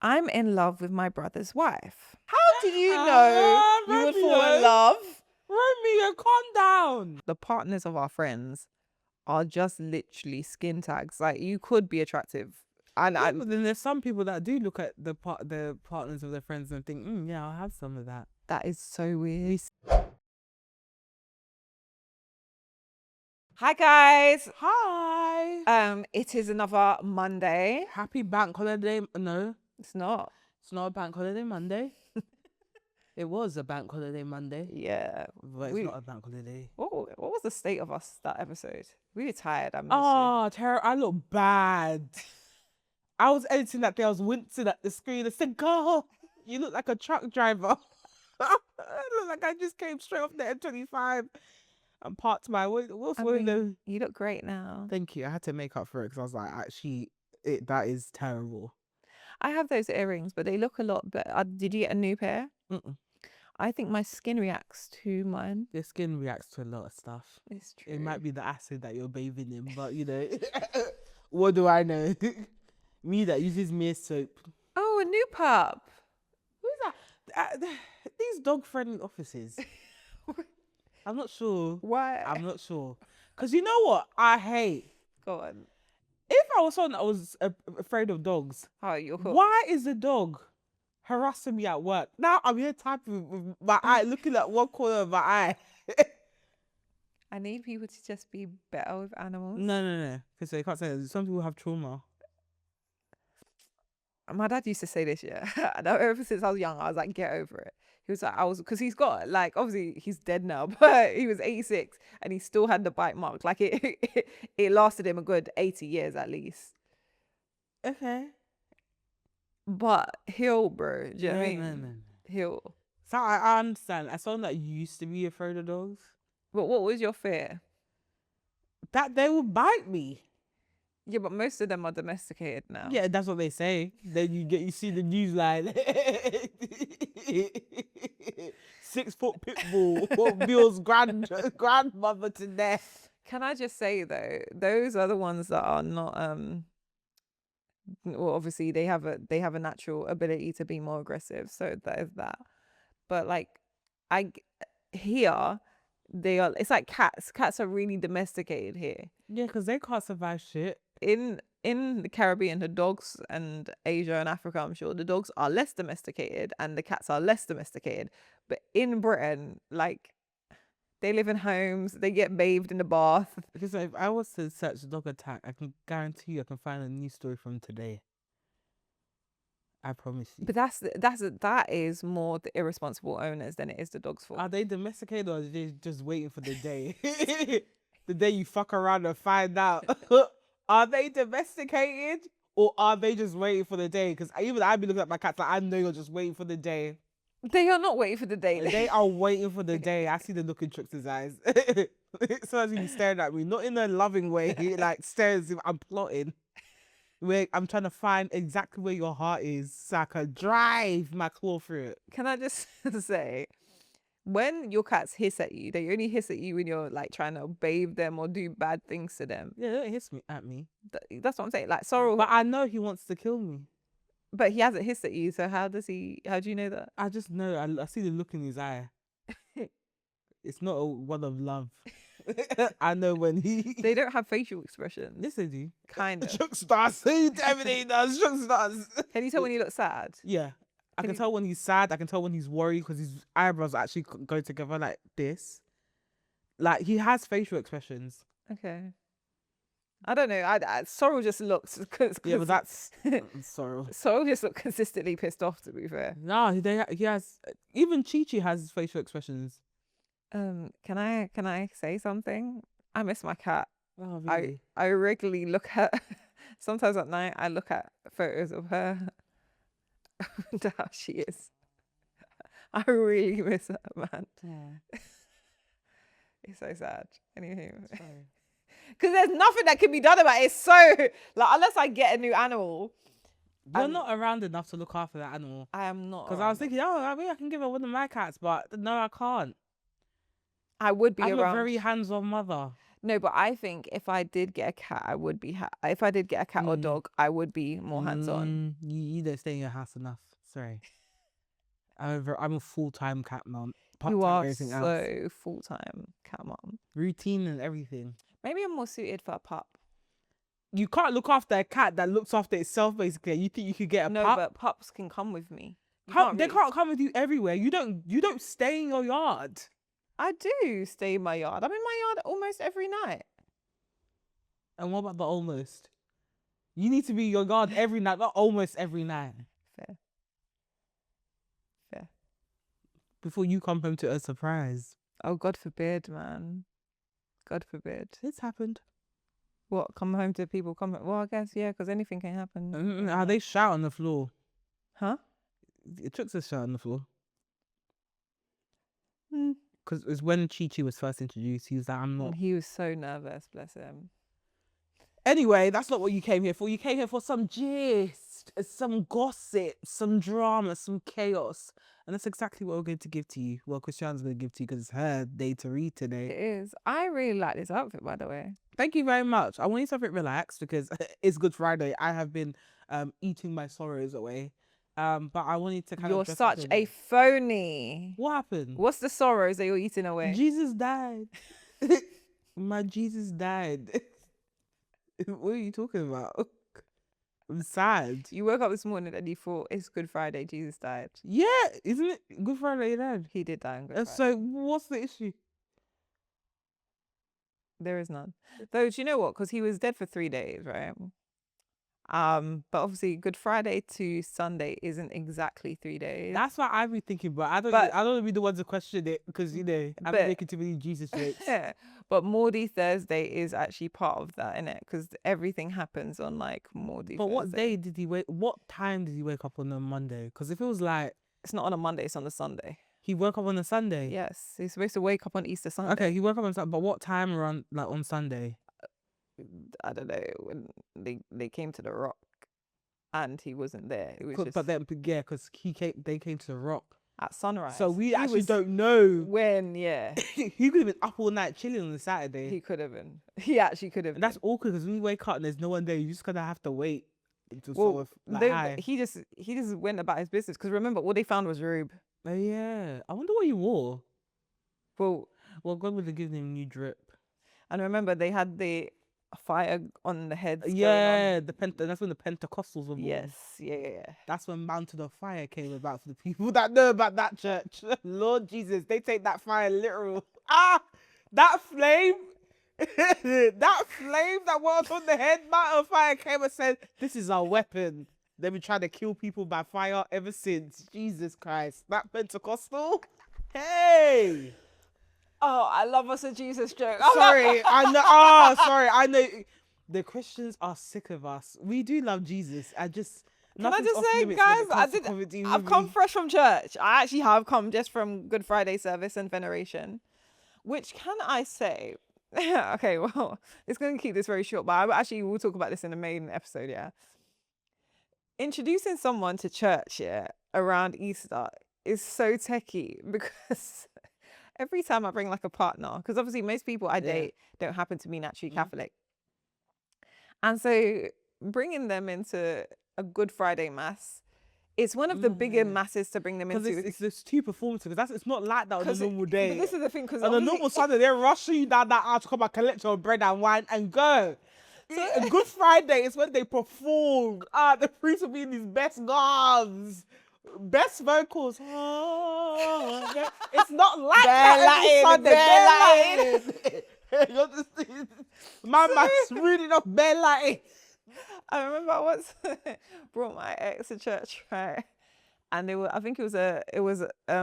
I'm in love with my brother's wife. How do you know you would fall in love? Romeo, calm down. The partners of our friends are just literally skin tags. Like, you could be attractive. And Yeah, but then there's some people that do look at the partners of their friends and think, yeah, I'll have some of that. that is so weird. Hi guys. Hi. It is another Monday. Happy bank holiday. No, It's not. it's not a bank holiday Monday. It was a bank holiday Monday, Yeah. but it's not a bank holiday. What was the state of us that episode? We were tired. I missed Oh, Tara, I look bad. I was editing that day. I was wincing at the screen. I said, "Girl, you look like a truck driver." I look like I just came straight off the M25 and parked my. You look great now. Thank you. I had to make up for it because I was like, actually, that is terrible. I have those earrings, but they look a lot better. Did you get a new pair? Mm-mm. I think my skin reacts to mine. Your skin reacts to a lot of stuff. It's true. It might be the acid that you're bathing in, but you know, what do I know? Me that uses mere soap. Oh, a new pup. Who's that? These dog-friendly offices. I'm not sure. Why? I'm not sure. Because you know what I hate? Go on. If I was someone that was afraid of dogs, why is the dog harassing me at work? Now I'm here typing with my eye, looking at one corner of my eye. I need people to just be better with animals. No. Because they can't say that. Some people have trauma. My dad used to say this, yeah. Ever since I was young, I was like, get over it. He was like, because he's got, like, obviously he's dead now, but he was 86 and he still had the bite mark. Like, it lasted him a good 80 years at least. Okay. But he'll, bro. Do you know what I mean? No. He'll. So I understand. As someone that used to be afraid of dogs. But what was your fear? That they will bite me. Yeah, but most of them are domesticated now. Yeah, that's what they say. Then you see the news line. 6-foot pit bull Bill's grandmother to death. Can I just say though, those are the ones that are not well, obviously they have a natural ability to be more aggressive, so that is that. But like here they are, it's like cats are really domesticated here. Yeah, because they can't survive shit. In the Caribbean, the dogs, and Asia and Africa, I'm sure the dogs are less domesticated and the cats are less domesticated. But in Britain, like, they live in homes, they get bathed in the bath. Because if I was to search dog attack, I can guarantee you I can find a new story from today. I promise you. But that is more the irresponsible owners than it is the dog's fault. Are they domesticated or are they just waiting for the day? The day you fuck around and find out. Are they domesticated or are they just waiting for the day? Because even I'd be looking at my cats like, I know you're just waiting for the day. They are not waiting for the day. They are waiting for the day. I see the look in Trix's eyes. Sometimes he's staring at me, not in a loving way. He like stares as if I'm plotting. I'm trying to find exactly where your heart is so I can drive my claw through it. Can I just say, when your cats hiss at you, they only hiss at you when you're like trying to bathe them or do bad things to them. Yeah, they don't hiss at me. That's what I'm saying. Like, Sorrel. But I know he wants to kill me. But he hasn't hissed at you, so how do you know that? I just know. I see the look in his eye. It's not one of love. I know when They don't have facial expressions. Yes, they do. Kind of. Chuck stars. Everything does. Chuck stars. Can you tell when you look sad? Yeah. I can tell when he's sad. I can tell when he's worried because his eyebrows actually go together like this. Like, he has facial expressions. Okay. I don't know. Sorrel just looks. Yeah, but that's Sorrel. Sorrel just looks consistently pissed off, to be fair. No, he has. Even Chi-Chi has facial expressions. Can I say something? I miss my cat. Oh, really? I regularly look at. Sometimes at night, I look at photos of her. To how she is. I really miss her, man. Yeah. It's so sad. Anyway. Because there's nothing that can be done about it. It's so, like, unless I get a new animal. You're not around enough to look after that animal. I am not. Because I was thinking, I can give her one of my cats, but no, I can't. I would be I'm around. a very hands-on mother. No, but I think if I did get a cat, I would be. If I did get a cat or dog, I would be more hands-on. You don't stay in your house enough. Sorry. I'm a full-time cat mom. You Part-time are everything else. so full-time cat mom. Routine and everything. Maybe I'm more suited for a pup. You can't look after a cat that looks after itself, basically. You think you could get a No, pup? but pups can come with me. They can't come with you everywhere. You don't stay in your yard. I do stay in my yard. I'm in my yard almost every night. And what about the almost? You need to be in your yard every night, not almost every night. Fair. Before you come home to a surprise. Oh, God forbid, man. God forbid. It's happened. What? Come home to people? Well, I guess, yeah, because anything can happen. They shout on the floor. Huh? It took a shout on the floor. Mm. Because it was when Chi-Chi was first introduced. He was like, I'm not. And he was so nervous, bless him. Anyway, that's not what you came here for. You came here for some gist, some gossip, some drama, some chaos. And that's exactly what we're going to give to you. Well, Christiana's going to give to you because it's her day to read today. It is. I really like this outfit, by the way. Thank you very much. I want you to have it relaxed because it's Good Friday. I have been eating my sorrows away. But I wanted to kind You're of... You're such a phony. What happened? What's the sorrows that you're eating away? Jesus died. My Jesus died. What are you talking about? I'm sad. You woke up this morning and you thought, it's Good Friday, Jesus died. Yeah, isn't it Good Friday he died? He did die on Good Friday. So what's the issue? There is none. Though, do you know what? Because he was dead for 3 days, right? But obviously Good Friday to Sunday isn't exactly 3 days. That's what I've been thinking, but I don't want to be the one to question it because, you know, I'm making too many Jesus jokes. Yeah. But Maudie Thursday is actually part of that, innit? Because everything happens on like Maudie But Thursday. what day did he wake? What time did he wake up on a Monday? Because if it was like... It's not on a Monday, it's on a Sunday. He woke up on a Sunday? Yes. He's supposed to wake up on Easter Sunday. Okay, he woke up on Sunday, but what time on Sunday? I don't know, when they came to the rock and he wasn't there. It was just But then, yeah, because they came to the rock at sunrise. So we actually don't know when. Yeah, he could have been up all night chilling on a Saturday. he could have been. He actually could have. And that's awkward because when you wake up and there's no one there, you're just gonna have to wait until sort of like, he just went about his business. Because remember, all they found was Rube. Oh yeah, I wonder what he wore. Well, God would have given him a new drip. And remember, they had the fire on the heads. Yeah, that's when the Pentecostals were born. Yes, yeah. That's when Mountain of Fire came about for the people that know about that church. Lord Jesus, they take that fire literal. That flame, that flame that was on the head, Mountain of Fire came and said, "This is our weapon." They've been trying to kill people by fire ever since. Jesus Christ, that Pentecostal. Hey. Oh, I love us a Jesus joke. Sorry, I know. Oh, sorry, I know. The Christians are sick of us. We do love Jesus. Can I just say, guys, I've come fresh from church. I actually have come just from Good Friday service and veneration. Which can I say? Okay, well, it's going to keep this very short, but we'll talk about this in the main episode, yeah. Introducing someone to church, yeah, around Easter is so techie because every time I bring like a partner, because obviously most people I date don't happen to be naturally Catholic. And so bringing them into a Good Friday mass, it's one of the bigger masses to bring them into. Because it's two performances. It's not like that on a normal day. But this is the thing, because on a normal Sunday, they're rushing you down that aisle to come and collect your bread and wine and go. So, Good Friday is when they perform. The priest will be in his best garbs. Best vocals. It's not like that every Sunday. My man's reading up bare Latin. I remember I once brought my ex to church, right? And I think it was a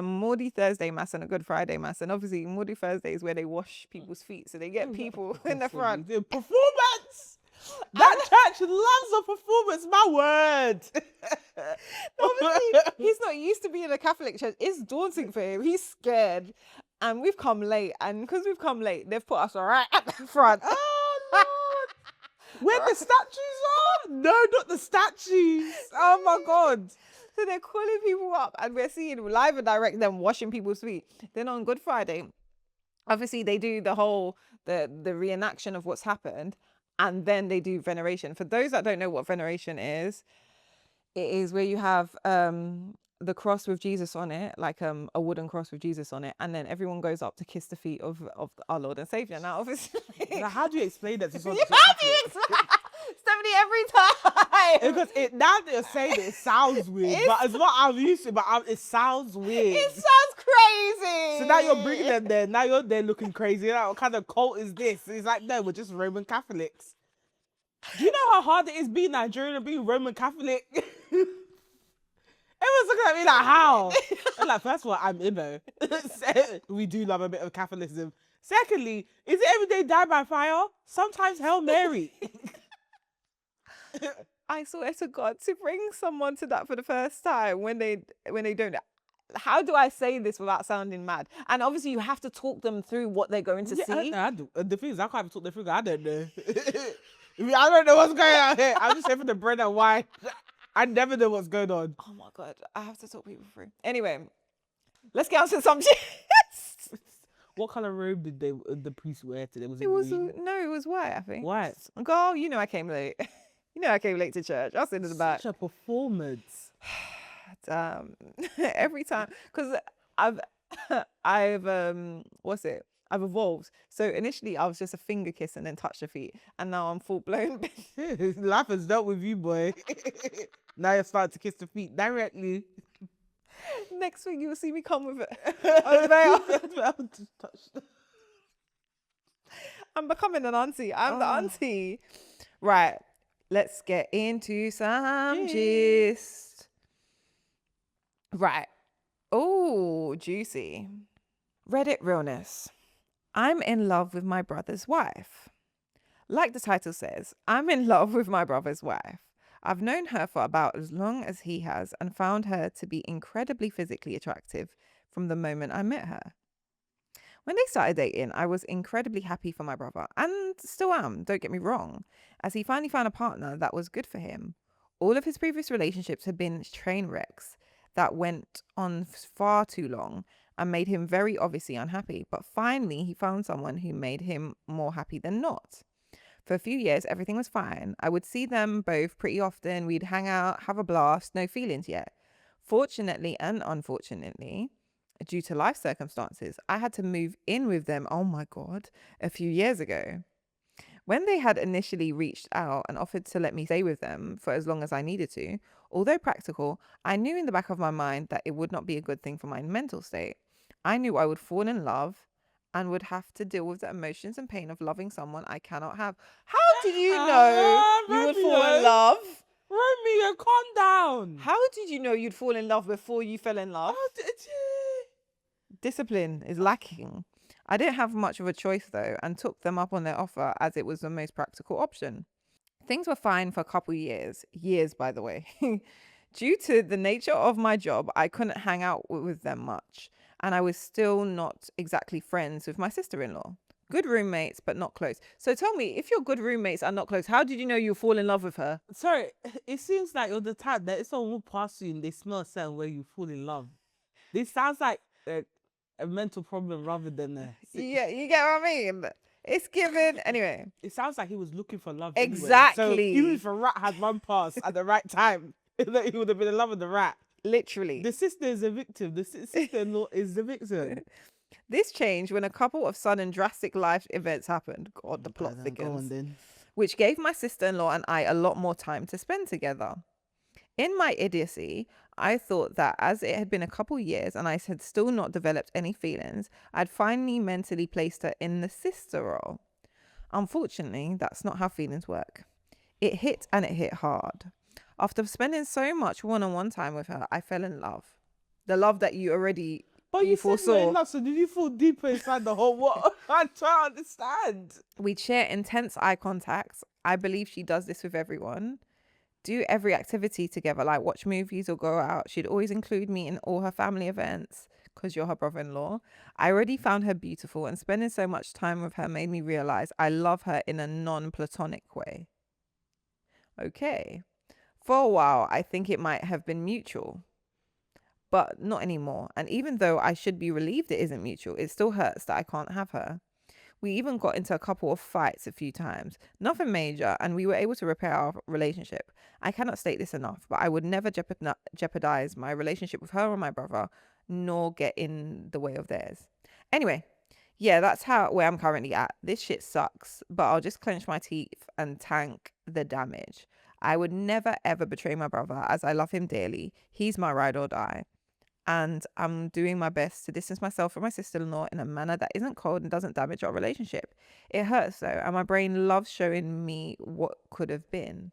Maudie Thursday mass and a Good Friday mass. And obviously Maudie Thursday is where they wash people's feet. So they get people in the front. Performance! That church loves a performance, my word. Obviously, he's not used to being in a Catholic church. It's daunting for him. He's scared. And we've come late. And because we've come late, they've put us right at the front. Oh, Lord. Where the statues are? No, not the statues. Oh, my God. So they're calling people up and we're seeing live and direct them washing people's feet. Then on Good Friday, obviously they do the whole the reenaction of what's happened, and then they do veneration. For those that don't know what veneration is, it is where you have the cross with Jesus on it, like a wooden cross with Jesus on it, and then everyone goes up to kiss the feet of our Lord and Savior. Now, obviously, Now, how do you explain that to someone? how do you explain? Stephanie, every time. Because now that you're saying it sounds weird, but it's what I'm used to. But it sounds weird. It sounds crazy. So now you're bringing them there. Now you're there looking crazy. Like, what kind of cult is this? It's like, no, we're just Roman Catholics. Do you know how hard it is being Nigerian and being Roman Catholic? Everyone's looking at me like, how? I'm like, first of all, I'm Igbo. We do love a bit of Catholicism. Secondly, is it every day die by fire? Sometimes Hail Mary. I swear to God, to bring someone to that for the first time when they don't. How do I say this without sounding mad? And obviously, you have to talk them through what they're going to see. I do. The thing is, I can't even talk them through. I don't know. I don't know what's going on here. I'm just here for the bread and wine. I never know what's going on. Oh my God, I have to talk people through. Anyway, let's get on to some shit. What color robe did the priest wear today? It was no, it was white, I think. White. Girl, you know I came late. You know I came late to church. I was sitting in the back. Such a performance. Every time, because I've what's it? I've evolved. So initially I was just a finger kiss and then touch the feet, and now I'm full blown. Life has dealt with you, boy. Now you're starting to kiss the feet directly. Next thing you will see me come with it. I'm becoming an auntie. I'm the auntie. Right. Let's get into some gist. Right. Oh, juicy. Reddit Realness. I'm in love with my brother's wife. Like the title says, I'm in love with my brother's wife. I've known her for about as long as he has and found her to be incredibly physically attractive from the moment I met her. When they started dating, I was incredibly happy for my brother, and still am, don't get me wrong, as he finally found a partner that was good for him. All of his previous relationships had been train wrecks that went on far too long and made him very obviously unhappy, but finally he found someone who made him more happy than not. For a few years, everything was fine. I would see them both pretty often. We'd hang out, have a blast, no feelings yet. Fortunately and unfortunately, due to life circumstances, I had to move in with them, oh my God, a few years ago. When they had initially reached out and offered to let me stay with them for as long as I needed to, although practical, I knew in the back of my mind that it would not be a good thing for my mental state. I knew I would fall in love and would have to deal with the emotions and pain of loving someone I cannot have. How do you know you would fall in love? Romeo, calm down. How did you know you'd fall in love before you fell in love? Discipline is lacking. I didn't have much of a choice though, and took them up on their offer as it was the most practical option. Things were fine for a couple years, by the way. Due to the nature of my job, I couldn't hang out with them much, and I was still not exactly friends with my sister-in-law. Good roommates, but not close. So tell me, if you're good roommates and not close, how did you know you'll fall in love with her? Sorry, it seems like you're the type that if someone will pass you and they smell a certain way, you fall in love. This sounds like a mental problem rather than a... Yeah, you get what I mean? It's given. Anyway. It sounds like he was looking for love. Exactly. Anyway. So even if a rat had one pass at the right time, he would have been in love with the rat. Literally. The sister is a victim. The sister-in-law is the victim. This changed when a couple of sudden drastic life events happened. God, the plot thickens. Go on then. Which gave my sister-in-law and I a lot more time to spend together. In my idiocy, I thought that as it had been a couple years and I had still not developed any feelings, I'd finally mentally placed her in the sister role. Unfortunately, that's not how feelings work. It hit hard. After spending so much one-on-one time with her, I fell in love. The love that you already foresaw. Love, so did you fall deeper inside the whole what? I don't understand. We'd share intense eye contacts. I believe she does this with everyone. Do every activity together, like watch movies or go out. She'd always include me in all her family events because you're her brother-in-law. I already found her beautiful, and spending so much time with her made me realize I love her in a non-platonic way. Okay. For a while, I think it might have been mutual, but not anymore. And even though I should be relieved it isn't mutual, it still hurts that I can't have her. We even got into a couple of fights a few times. Nothing major, and we were able to repair our relationship. I cannot state this enough, but I would never jeopardize my relationship with her or my brother, nor get in the way of theirs. Anyway, yeah, that's where I'm currently at. This shit sucks, but I'll just clench my teeth and tank the damage. I would never ever betray my brother, as I love him dearly. He's my ride or die. And I'm doing my best to distance myself from my sister-in-law in a manner that isn't cold and doesn't damage our relationship. It hurts though, and my brain loves showing me what could have been.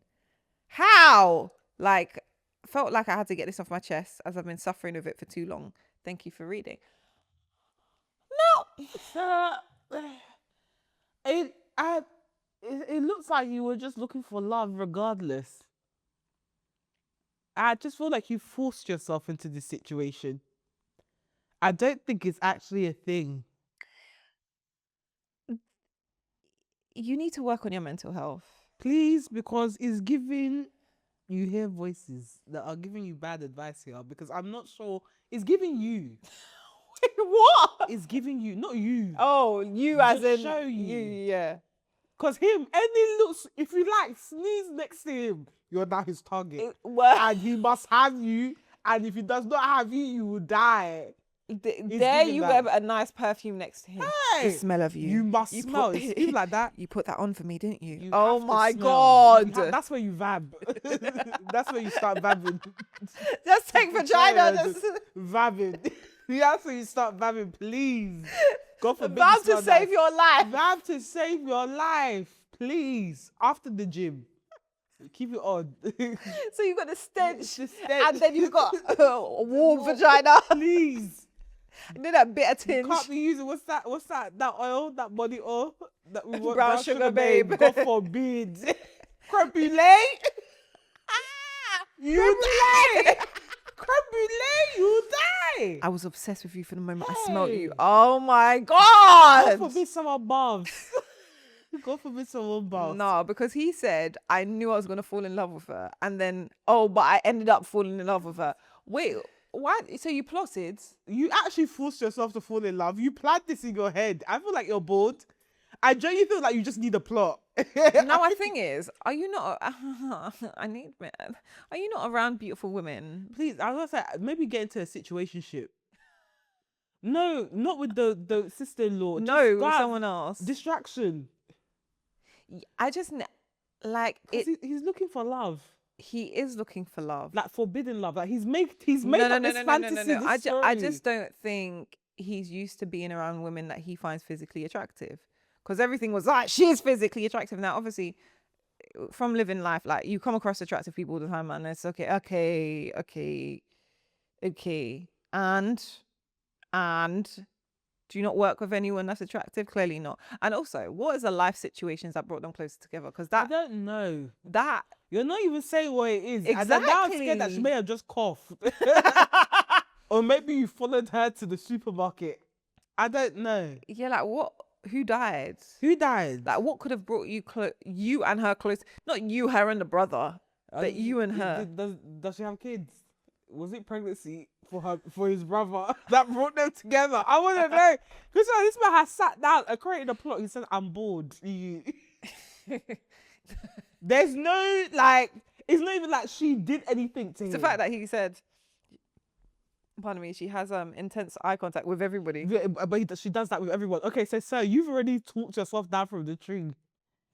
How? Like, felt like I had to get this off my chest as I've been suffering with it for too long. Thank you for reading. So, it looks like you were just looking for love regardless. I just feel like you forced yourself into this situation. I don't think it's actually a thing. You need to work on your mental health. Please, because it's giving, you hear voices that are giving you bad advice here, because I'm not sure it's giving you. What? It's giving you, not you. Oh, you as Just in show you. yeah. Because him, any looks, if you like, sneeze next to him, you're now his target. Well, And he must have you. And if he does not have you, you will die. there you that. got a nice perfume next to him. Hey, The smell of you. You must smell. It's people like that. You put that on for me, didn't you? You Oh have to my smell. God. That's where you vab. That's where you start vabbing. Just take vagina. Yeah, Just vabbing. That's where you start vabbing, please. God forbid. vab you smell to save that. your life. Vab to save your life, please. After the gym. Keep it on. So you got the stench, The stench. and then you got a warm vagina. Please. And then that bitter You tinge. can't be using what's that that oil, that body oil that we want. Brown sugar babe. God forbid. Creme brulee. You die. Creme brulee, you die. I was obsessed with you from the moment I smelled Hey. you. Oh my God. God forbid someone bumps. God forbid someone bumps. No, because he said I knew I was gonna fall in love with her, and then but I ended up falling in love with her. Wait, why? So you plotted? You actually forced yourself to fall in love. You planned this in your head. I feel like you're bored. I genuinely feel like you just need a plot. No, my thing is, are you not? I need. Are you not around beautiful women? Please, I was gonna say maybe get into a situationship. No, not with the sister-in-law. No, Just go with out. someone else. Distraction. I just like it. He's looking for love, He is looking for love. like forbidden love. Like he's made No, up this fantasy. This I story. just don't think he's used to being around women that he finds physically attractive. Because everything was like, she's physically attractive. Now, obviously, from living life, like you come across attractive people all the time, and it's okay. And do you not work with anyone that's attractive? Clearly not. And also, what is the life situations that brought them closer together? Because I don't know. that You're not even saying what it is. And then now I'm scared that she Exactly. may have just coughed. Or maybe you followed her to the supermarket. I don't know. yeah, like what? Who died? Who died? Like what could have brought you and her close? Not you, her, and the brother, but you and her. Does she have kids? Was it pregnancy for his brother that brought them together? I want to know. Because this man has sat down and created a plot. He said, "I'm bored." There's no like. It's not even like she did anything to him. It's the fact that he said, pardon me, she has intense eye contact with everybody. But she does that with everyone. Okay, so sir, you've already talked yourself down from the tree.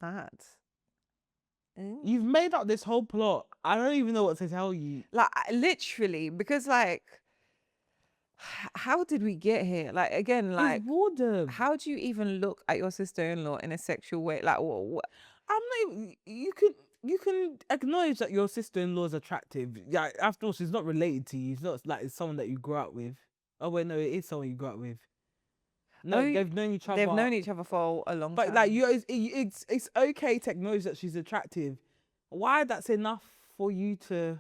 That. You've made up this whole plot. I don't even know what to tell you. Like literally, because like, how did we get here? Like again, like It's boredom. how do you even look at your sister-in-law in a sexual way? Like what? I'm not. You can acknowledge that your sister-in-law is attractive. Yeah, after all, she's not related to you. It's not like it's someone that you grew up with. Oh wait, no, it is someone you grew up with. No, Oh, they've known each other. They've known each other for a long time. But like it's okay to acknowledge that she's attractive. Why that's enough for you to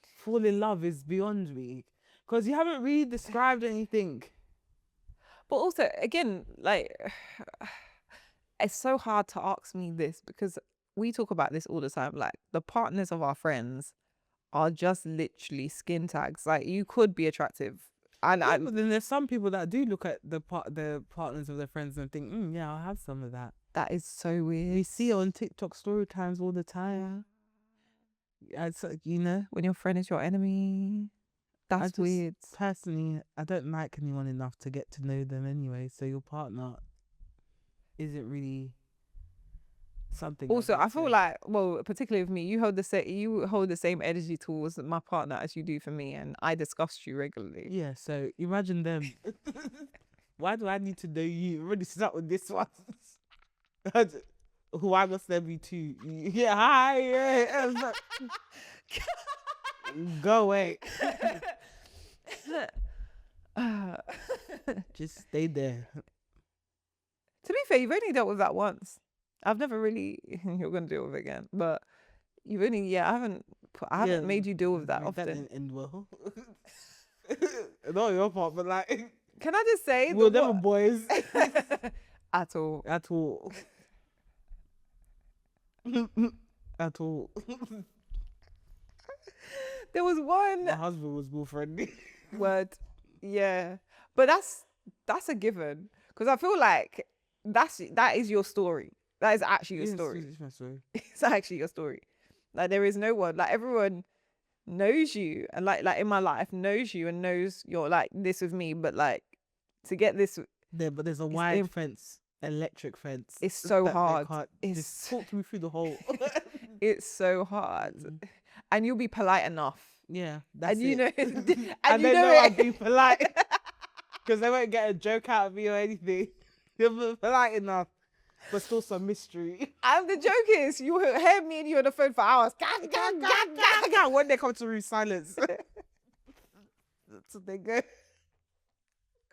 fall in love is beyond me. Because you haven't really described anything. But also, again, like, it's so hard to ask me this because we talk about this all the time. Like, the partners of our friends are just literally skin tags. Like, you could be attractive. And Yeah, but then there's some people that do look at the partners of their friends and think, yeah, I'll have some of that. that is so weird. We see it on TikTok story times all the time. It's like, when your friend is your enemy. That's weird. Personally, I don't like anyone enough to get to know them anyway. So your partner isn't really something. Also, I feel like, well, particularly with me, you hold the same energy towards my partner as you do for me, and I disgust you regularly. Yeah, so imagine them. Why do I need to know you? Already start with this one. Who I must then be too. Yeah, hi. Yeah. Go away. Just stay there. To be fair, you've only dealt with that once. I've never really. You're gonna deal with it again, but you've only. I haven't made you deal with that often. That didn't end well. Not your part, but like. Can I just say we're never boys at all. At all. At all. There was one. My husband was more friendly. Word, yeah, but that's a given, because I feel like that is your story. That is actually your story. It's my story. It's actually your story. Like, there is no one, like, everyone knows you, and like in my life knows you and knows you're like this with me, but like to get this there, but there's a wide fence, electric fence. It's so hard. Just talk to me through the whole. It's so hard, and you'll be polite enough. Yeah, that's and you it. know, and they know I'll be polite because they won't get a joke out of me or anything. You'll be polite enough, but still some mystery. And the joke is, you hear me and you on the phone for hours. When they come to room, silence. So they go.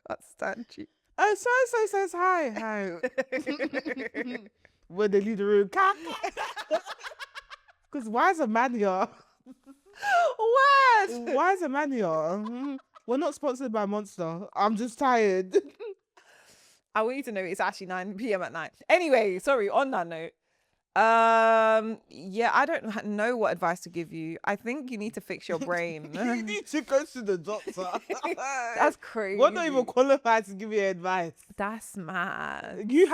Can't stand you. Oh, so says hi. When they leave the room, because why is a man here? What? Why is a man here? We're not sponsored by Monster. I'm just tired. I want you to know it's actually 9 p.m. at night. Anyway, sorry, on that note, yeah, I don't know what advice to give you. I think you need to fix your brain. You need to go to the doctor. That's crazy. We're not even qualified to give you advice. That's mad. You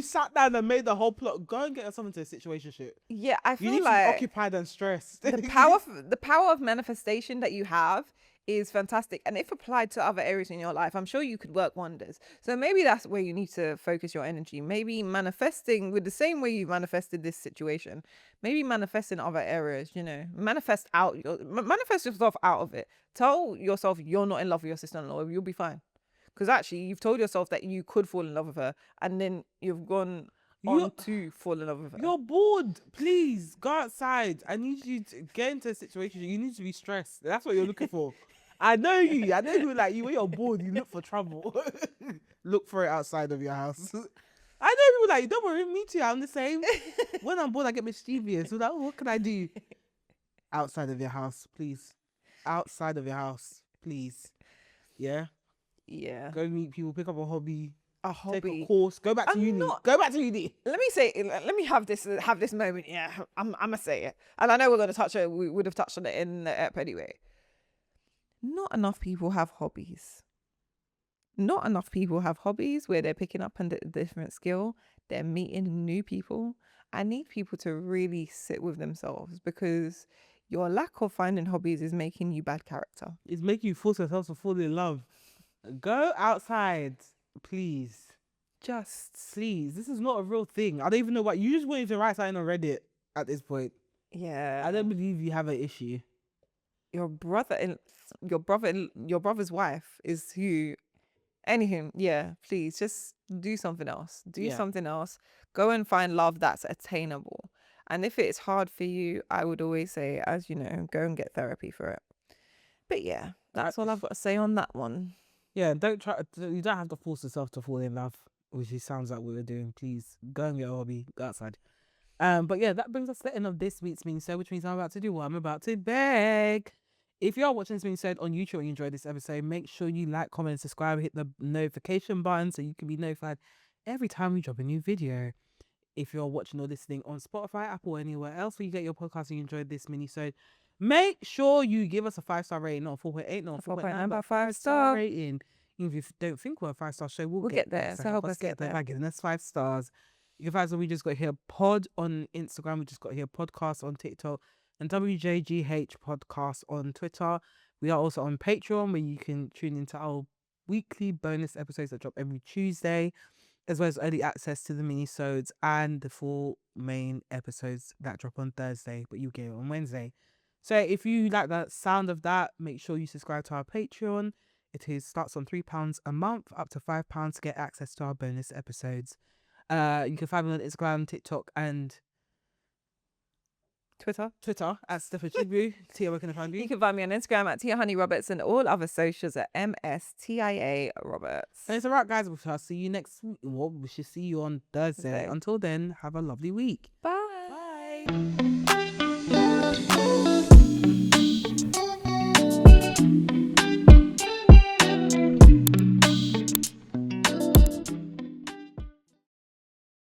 sat down and made the whole plot. Go and get yourself into a situationship. Yeah, I feel you need like to be occupied and stressed. the power of manifestation that you have is fantastic, and if applied to other areas in your life, I'm sure you could work wonders. So maybe that's where you need to focus your energy. Maybe manifesting with the same way you manifested this situation, maybe manifest in other areas. Manifest yourself out of it. Tell yourself you're not in love with your sister-in-law. You'll be fine, because actually you've told yourself that you could fall in love with her, and then you've gone on to fall in love with her. You're bored. Please go outside. I need you to get into a situation. You need to be stressed. That's what you're looking for. I know you. I know you. Like you, when you're bored, you look for trouble. Look for it outside of your house. I know people like, don't worry, me too. I'm the same. When I'm bored, I get mischievous. So like, what can I do? Outside of your house, please. Outside of your house, please. Yeah. Yeah. Go meet people. Pick up a hobby. Take a course. Go back to uni. Go back to uni. Let me have this moment. Yeah, I'm gonna say it, and I know we're gonna touch it. We would have touched on it in the app anyway. Not enough people have hobbies. Not enough people have hobbies where they're picking up a different skill. They're meeting new people. I need people to really sit with themselves, because your lack of finding hobbies is making you bad character. It's making you force yourself to fall in love. Go outside. Please. Just please. This is not a real thing. I don't even know what you just wanted to write something on Reddit at this point. Yeah. I don't believe you have an issue. Your brother's wife is who. Anyhow, yeah, please just do something else. Something else. Go and find love that's attainable. And if it's hard for you, I would always say, as you know, go and get therapy for it. But yeah, that's all I've got to say on that one. Yeah, you don't have to force yourself to fall in love, which sounds like what we're doing. Please go and get a hobby, go outside. But yeah, that brings us to the end of this week's Minisode, which means I'm about to do what? I'm about to beg. If you are watching this Minisode on YouTube and you enjoyed this episode, make sure you like, comment, and subscribe. Hit the notification button so you can be notified every time we drop a new video. If you're watching or listening on Spotify, Apple, or anywhere else where you get your podcast and you enjoyed this Minisode, Make sure you give us a 5-star rating, not 4.8, not 4.9, but 5-star rating. Even if you don't think we're a 5-star show, we'll get there. So help us get there by giving us 5 stars. You can find us on We Just Got Here Pod on Instagram. We Just Got Here Podcast on TikTok, and WJGH Podcast on Twitter. We are also on Patreon, where you can tune into our weekly bonus episodes that drop every Tuesday, as well as early access to the mini-sodes and the full main episodes that drop on Thursday, but you get it on Wednesday. So if you like the sound of that, make sure you subscribe to our Patreon. It starts on £3 a month, up to £5 to get access to our bonus episodes. You can find me on Instagram, TikTok, and Twitter at Steph Tia. Tia, where can I find you? You can find me on Instagram at Tia Honey Roberts, and all other socials at MSTIA Roberts. And it's a wrap, guys. We'll see you next week. Well, we should see you on Thursday. Until then, have a lovely week. Bye. Bye.